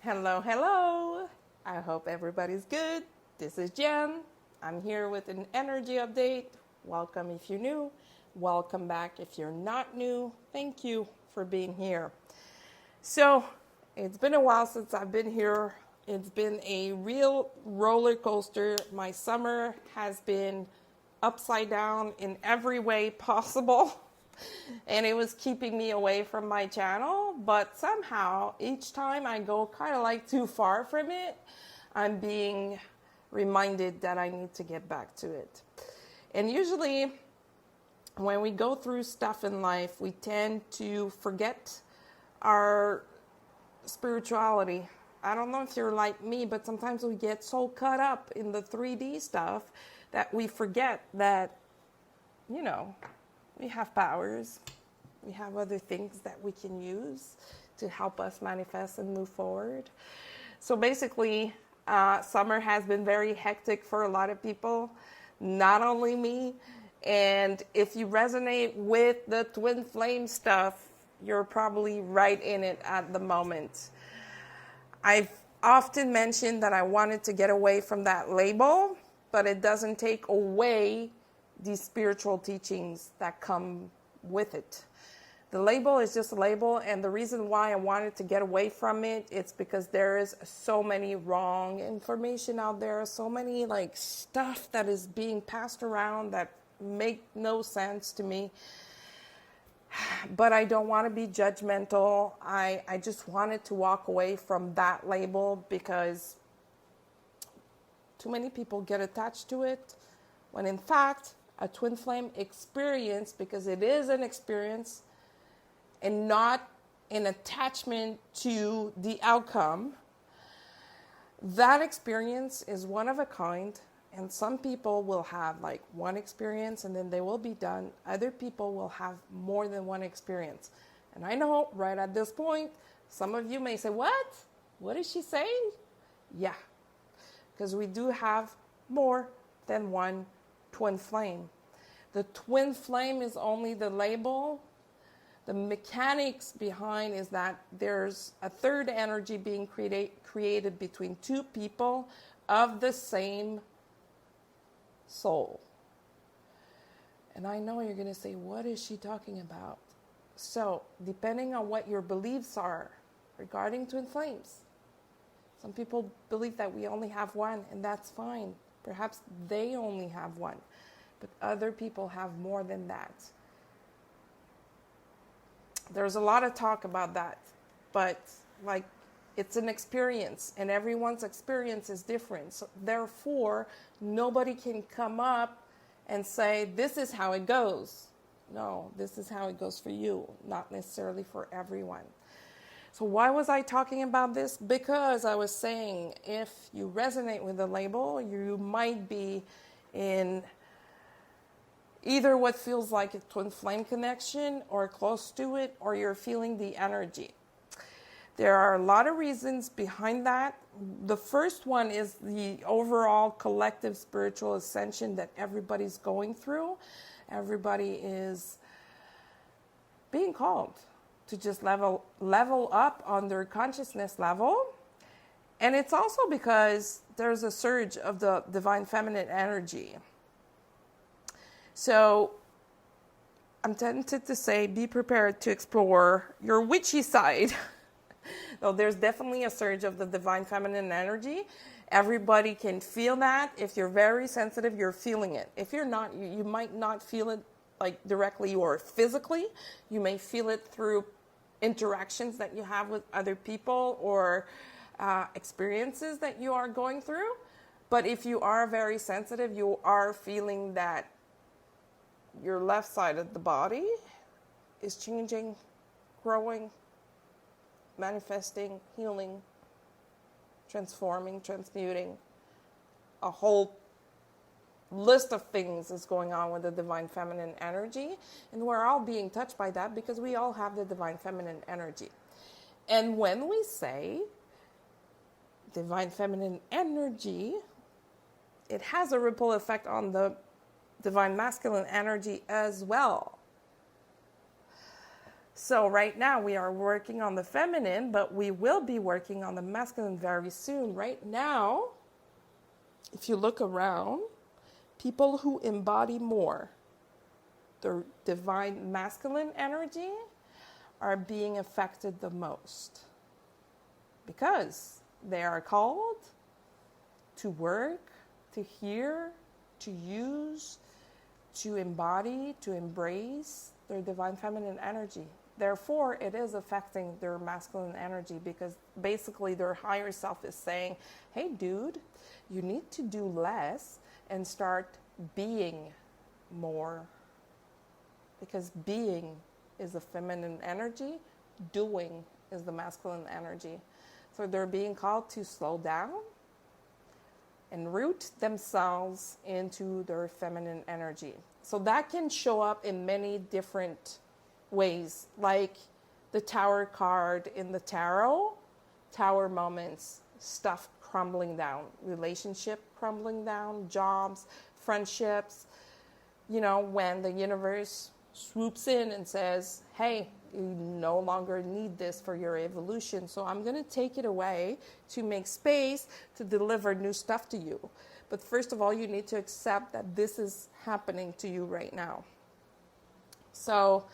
Hello, hello. I hope everybody's good. This is Jen. I'm here with an energy update. Welcome if you're new. Welcome back if you're not new. Thank you for being here. So, it's been a while since I've been here. It's been a real roller coaster. My summer has been upside down in every way possible. And it was keeping me away from my channel, but somehow each time I go kind of like too far from it, I'm being reminded that I need to get back to it. And usually when we go through stuff in life, we tend to forget our spirituality. I don't know if you're like me, but sometimes we get so caught up in the 3D stuff that we forget that, we have powers. We have other things that we can use to help us manifest and move forward. So basically, summer has been very hectic for a lot of people, not only me. And if you resonate with the twin flame stuff, you're probably right in it at the moment. I've often mentioned that I wanted to get away from that label, but it doesn't take away these spiritual teachings that come with it. The label is just a label, and the reason why I wanted to get away from it, it's because there is so many wrong information out there, so many stuff that is being passed around that make no sense to me. But I don't want to be judgmental. I just wanted to walk away from that label because too many people get attached to it, when in fact, a twin flame experience, because it is an experience and not an attachment to the outcome, that experience is one of a kind. And some people will have one experience and then they will be done. Other people will have more than one experience. And I know right at this point, some of you may say, what? What is she saying? Yeah, because we do have more than one twin flame. The twin flame is only the label. The mechanics behind is that there's a third energy being created between two people of the same soul. And I know you're going to say, what is she talking about? So, depending on what your beliefs are regarding twin flames, some people believe that we only have one, and that's fine. Perhaps they only have one, but other people have more than that. There's a lot of talk about that, but it's an experience, and everyone's experience is different. So therefore, nobody can come up and say, this is how it goes. No, this is how it goes for you, not necessarily for everyone. So why was I talking about this? Because I was saying, if you resonate with the label, you might be in either what feels like a twin flame connection or close to it, or you're feeling the energy. There are a lot of reasons behind that. The first one is the overall collective spiritual ascension that everybody's going through. Everybody is being called to just level up on their consciousness level. And it's also because there's a surge of the divine feminine energy. So I'm tempted to say, be prepared to explore your witchy side. Though there's definitely a surge of the divine feminine energy. Everybody can feel that. If you're very sensitive, you're feeling it. If you're not, you might not feel it directly or physically. You may feel it through interactions that you have with other people or experiences that you are going through. But if you are very sensitive, you are feeling that your left side of the body is changing, growing, manifesting, healing, transforming, transmuting. A whole list of things is going on with the divine feminine energy, and we're all being touched by that because we all have the divine feminine energy. And when we say divine feminine energy, it has a ripple effect on the divine masculine energy as well. So right now we are working on the feminine, but we will be working on the masculine very soon. Right now, if you look around, people who embody more their divine masculine energy are being affected the most because they are called to work, to hear, to use, to embody, to embrace their divine feminine energy. Therefore, it is affecting their masculine energy because basically their higher self is saying, hey, dude, you need to do less and start being more. Because being is the feminine energy, doing is the masculine energy. So they're being called to slow down and root themselves into their feminine energy. So that can show up in many different ways, like the Tower card in the tarot. Tower moments, stuff crumbling down, relationship crumbling down, jobs, friendships, when the universe swoops in and says, hey, you no longer need this for your evolution, so I'm going to take it away to make space to deliver new stuff to you. But first of all, you need to accept that this is happening to you right now. So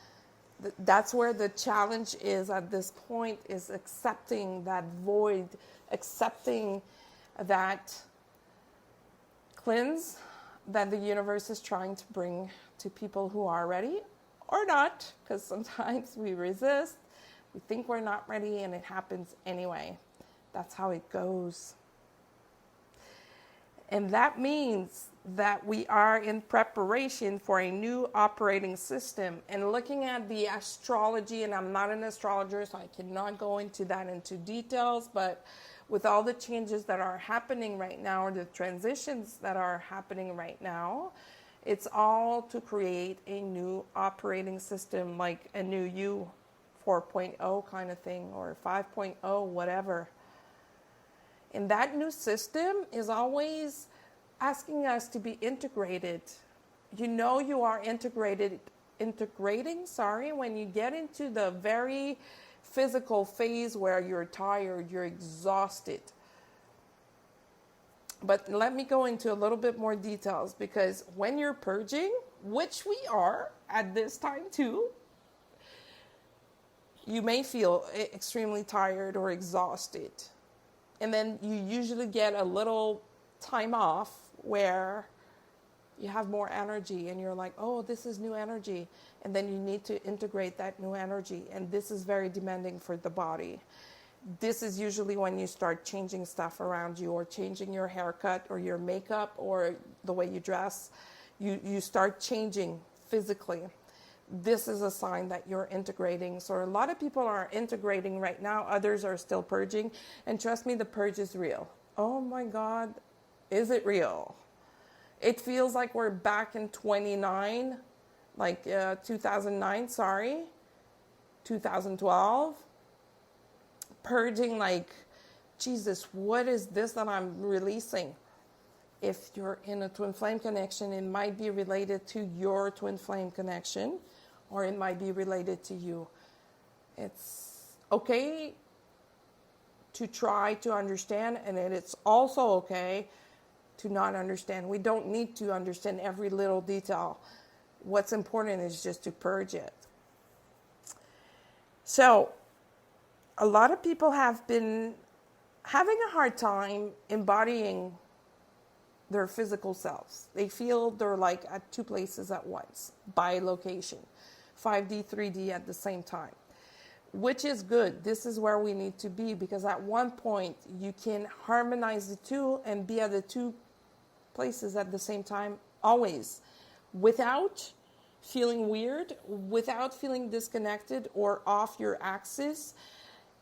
that's where the challenge is at this point, is accepting that void, accepting that cleanse that the universe is trying to bring to people who are ready or not, because sometimes we resist, we think we're not ready, and it happens anyway. That's how it goes. And that means that we are in preparation for a new operating system. And looking at the astrology, and I'm not an astrologer, so I cannot go into details, but with all the changes that are happening right now, or the transitions that are happening right now, it's all to create a new operating system, like a new U 4.0 kind of thing, or 5.0, whatever. And that new system is always asking us to be integrated. You are integrating, when you get into the very physical phase where you're tired, you're exhausted. But let me go into a little bit more details, because when you're purging, which we are at this time too, you may feel extremely tired or exhausted. And then you usually get a little time off where you have more energy and you're like, oh, this is new energy. And then you need to integrate that new energy. And this is very demanding for the body. This is usually when you start changing stuff around you, or changing your haircut or your makeup or the way you dress. You start changing physically. This is a sign that you're integrating. So a lot of people are integrating right now. Others are still purging. And trust me, the purge is real. Oh my God, is it real? It feels like we're back in 2009, 2012. Purging like, Jesus, what is this that I'm releasing? If you're in a twin flame connection, it might be related to your twin flame connection, or it might be related to you. It's okay to try to understand, and it's also okay to not understand. We don't need to understand every little detail. What's important is just to purge it. So, a lot of people have been having a hard time embodying their physical selves. They feel they're like at two places at once, by location, 5D, 3D at the same time, which is good. This is where we need to be, because at one point you can harmonize the two and be at the two places at the same time, always, without feeling weird, without feeling disconnected or off your axis.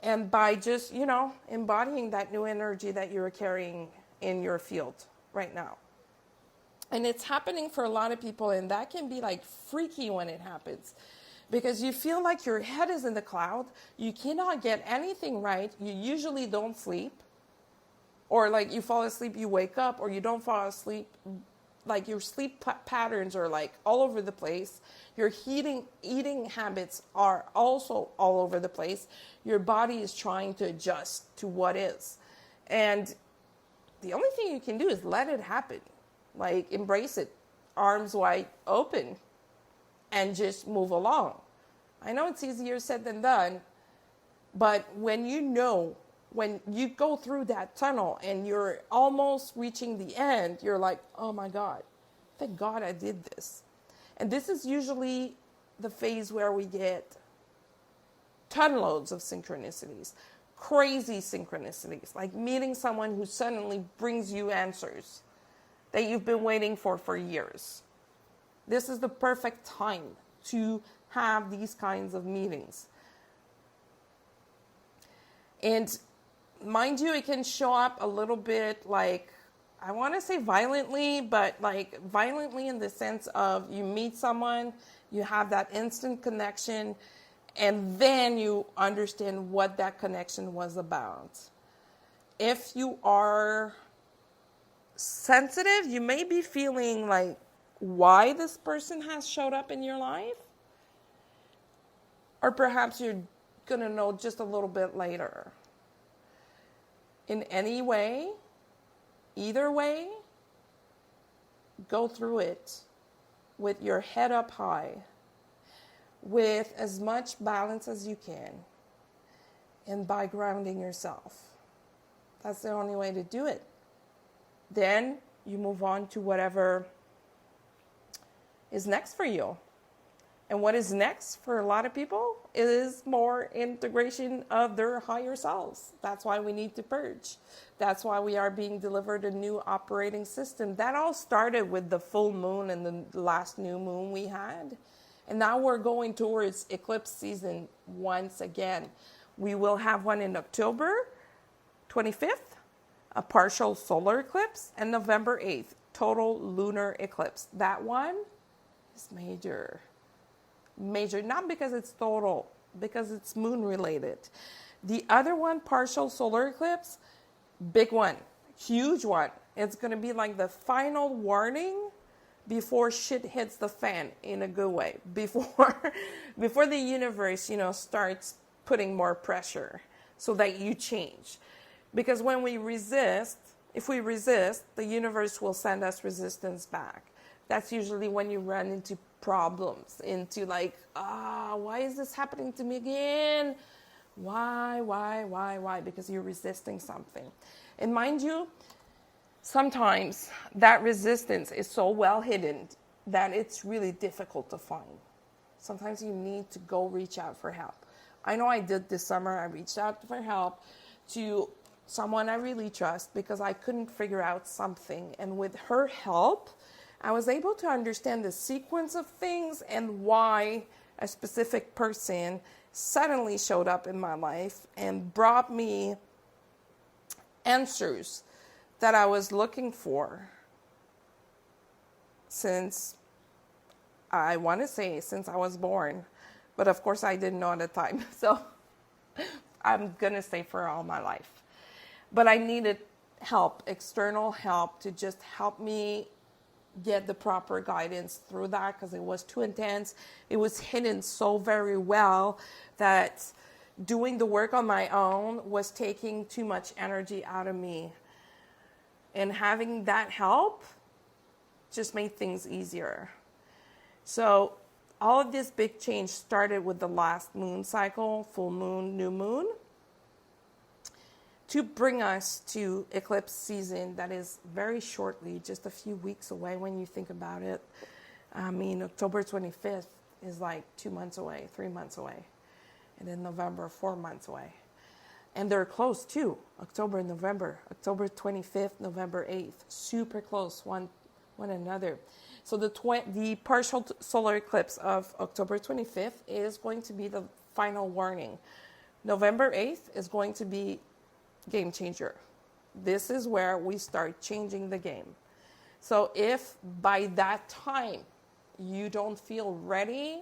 And by just, embodying that new energy that you're carrying in your field right now. And it's happening for a lot of people, and that can be like freaky when it happens. Because you feel like your head is in the cloud. You cannot get anything right. You usually don't sleep. Or like you fall asleep, you wake up, or you don't fall asleep, like your sleep patterns are like all over the place. Your eating habits are also all over the place. Your body is trying to adjust to what is. And the only thing you can do is let it happen. Like, embrace it, arms wide open, and just move along. I know it's easier said than done, but when you go through that tunnel and you're almost reaching the end, you're like, oh my God, thank God I did this. And this is usually the phase where we get ton loads of synchronicities, crazy synchronicities, like meeting someone who suddenly brings you answers that you've been waiting for years. This is the perfect time to have these kinds of meetings. And mind you, it can show up a little bit like, I want to say violently, but like violently in the sense of you meet someone, you have that instant connection, and then you understand what that connection was about. If you are sensitive, you may be feeling like why this person has showed up in your life. Or perhaps you're going to know just a little bit later. In any way, either way, go through it with your head up high, with as much balance as you can, and by grounding yourself. That's the only way to do it. Then you move on to whatever is next for you. And what is next for a lot of people is more integration of their higher selves. That's why we need to purge. That's why we are being delivered a new operating system. That all started with the full moon and the last new moon we had. And now we're going towards eclipse season once again. We will have one in October 25th, a partial solar eclipse, and November 8th, total lunar eclipse. That one is major. Major, not because it's total, because it's moon related. The other one, partial solar eclipse, big one, huge one. It's going to be like the final warning before shit hits the fan in a good way, before the universe, starts putting more pressure so that you change. Because when we resist, if we resist, the universe will send us resistance back. That's usually when you run into problems, into like, why is this happening to me again? Why? Because you're resisting something. And mind you, sometimes that resistance is so well hidden that it's really difficult to find. Sometimes you need to go reach out for help. I know I did this summer. I reached out for help to someone I really trust because I couldn't figure out something. And with her help, I was able to understand the sequence of things and why a specific person suddenly showed up in my life and brought me answers that I was looking for since I was born. But of course I didn't know at the time. So I'm going to say for all my life. But I needed help, external help, to just help me get the proper guidance through that because it was too intense. It was hidden so very well that doing the work on my own was taking too much energy out of me. And having that help just made things easier. So all of this big change started with the last moon cycle, full moon, new moon, to bring us to eclipse season that is very shortly, just a few weeks away when you think about it. I mean, October 25th is like 2 months away, 3 months away. And then November, 4 months away. And they're close too, October and November. October 25th, November 8th, super close one another. So the partial solar eclipse of October 25th is going to be the final warning. November 8th is going to be game changer. This is where we start changing the game. So if by that time you don't feel ready,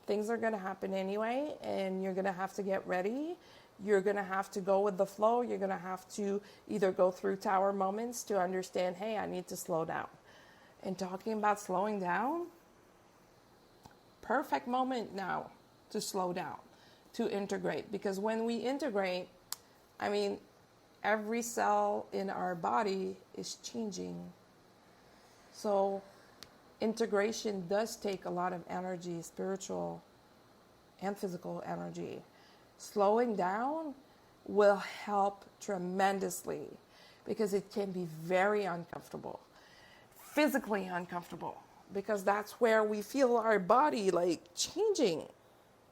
things are going to happen anyway, and you're going to have to get ready. You're going to have to go with the flow. You're going to have to either go through tower moments to understand, hey, I need to slow down. And talking about slowing down, perfect moment now to slow down, to integrate. Because when we integrate, I mean, every cell in our body is changing. So integration does take a lot of energy, spiritual and physical energy. Slowing down will help tremendously because it can be very uncomfortable, physically uncomfortable, because that's where we feel our body like changing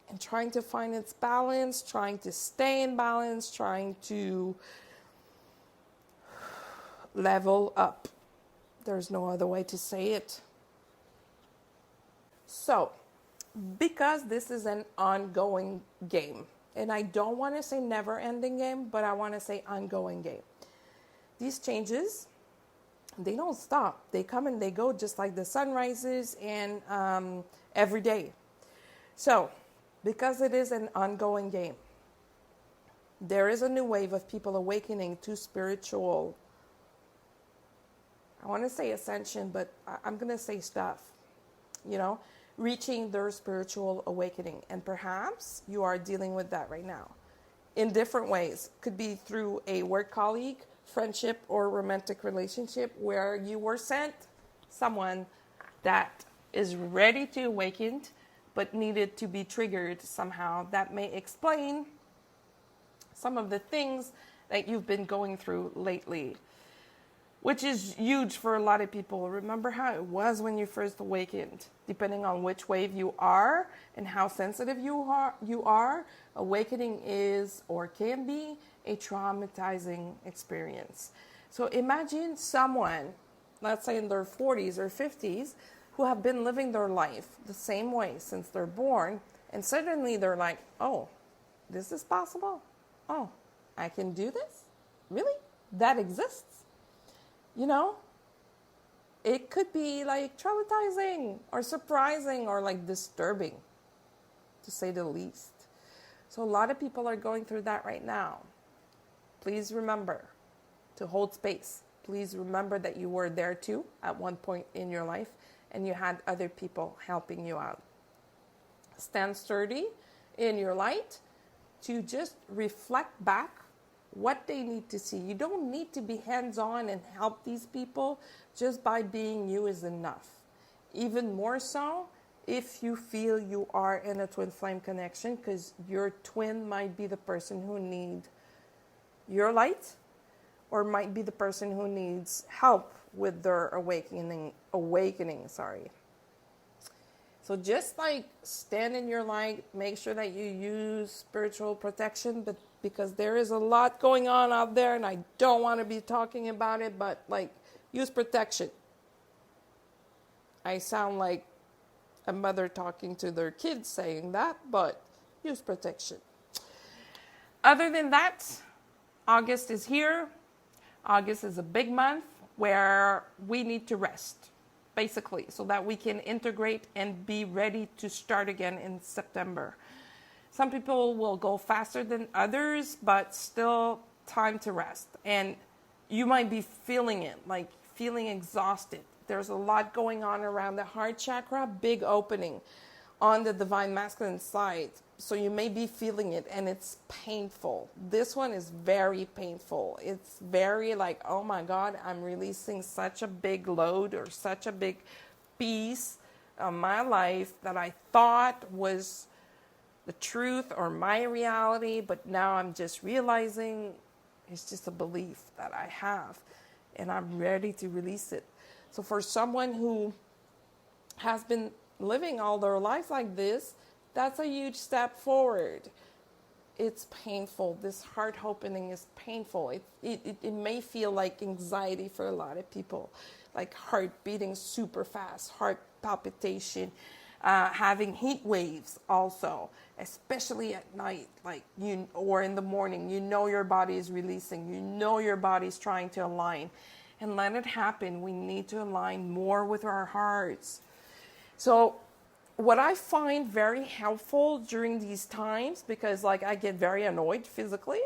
and trying to find its balance, trying to stay in balance, trying to level up. There's no other way to say it. So, because this is an ongoing game, and I don't want to say never-ending game, but I want to say ongoing game. These changes, they don't stop. They come and they go just like the sun rises and every day. So, because it is an ongoing game, there is a new wave of people awakening to spiritual, I want to say ascension, but I'm going to say stuff, reaching their spiritual awakening. And perhaps you are dealing with that right now in different ways. Could be through a work colleague, friendship, or romantic relationship where you were sent someone that is ready to awaken but needed to be triggered somehow. That may explain some of the things that you've been going through lately, which is huge for a lot of people. Remember how it was when you first awakened. Depending on which wave you are and how sensitive you are, awakening is or can be a traumatizing experience. So imagine someone, let's say in their 40s or 50s, who have been living their life the same way since they're born, and suddenly they're like, oh, this is possible? Oh, I can do this? Really? That exists? It could be like traumatizing or surprising or like disturbing, to say the least. So a lot of people are going through that right now. Please remember to hold space. Please remember that you were there too at one point in your life and you had other people helping you out. Stand sturdy in your light to just reflect back what they need to see. You don't need to be hands-on and help these people. Just by being you is enough. Even more so if you feel you are in a twin flame connection, because your twin might be the person who needs your light or might be the person who needs help with their awakening. So just like stand in your light, make sure that you use spiritual protection, but because there is a lot going on out there and I don't want to be talking about it, but use protection. I sound like a mother talking to their kids saying that, but use protection. Other than that, August is here. August is a big month where we need to rest, basically, so that we can integrate and be ready to start again in September. Some people will go faster than others, but still time to rest. And you might be feeling it, like feeling exhausted. There's a lot going on around the heart chakra, big opening on the divine masculine side. So you may be feeling it and it's painful. This one is very painful. It's very like, oh my God, I'm releasing such a big load or such a big piece of my life that I thought was the truth or my reality, but now I'm just realizing it's just a belief that I have and I'm ready to release it. So for someone who has been living all their life like this, that's a huge step forward. It's painful. This heart opening is painful. It may feel like anxiety for a lot of people, like heart beating super fast, heart palpitation, having heat waves also, especially at night, or in the morning. Your body is releasing. Your body is trying to align. And let it happen. We need to align more with our hearts. So what I find very helpful during these times, because like I get very annoyed physically,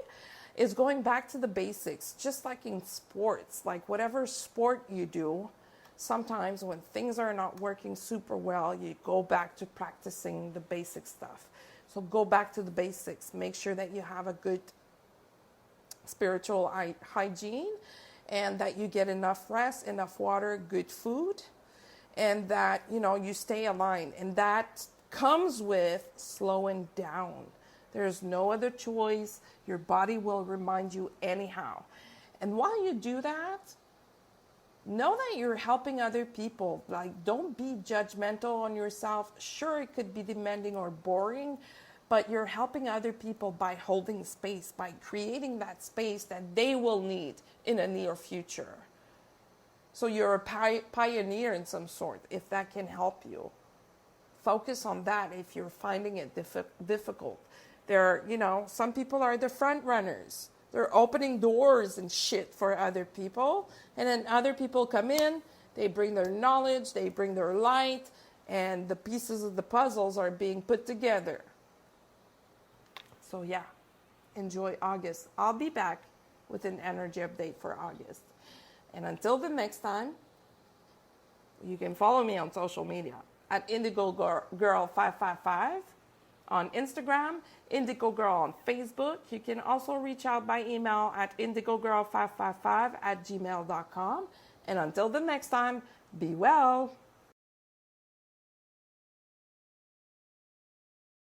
is going back to the basics, just like in sports. Like whatever sport you do, sometimes when things are not working super well, you go back to practicing the basic stuff. So go back to the basics. Make sure that you have a good spiritual hygiene, and that you get enough rest, enough water, good food, and that, you know, you stay aligned. And that comes with slowing down. There's no other choice. Your body will remind you anyhow. And while you do that, know that you're helping other people. Like, don't be judgmental on yourself. Sure, it could be demanding or boring, but you're helping other people by holding space, by creating that space that they will need in a near future. So you're a pioneer in some sort, if that can help you. Focus on that if you're finding it difficult. Some people are the front runners. They're opening doors and shit for other people. And then other people come in, they bring their knowledge, they bring their light, and the pieces of the puzzles are being put together. So yeah, enjoy August. I'll be back with an energy update for August. And until the next time, you can follow me on social media at Indigo Girl 555 on Instagram, Indigo Girl on Facebook. You can also reach out by email at indigogirl555@gmail.com. And until the next time, be well.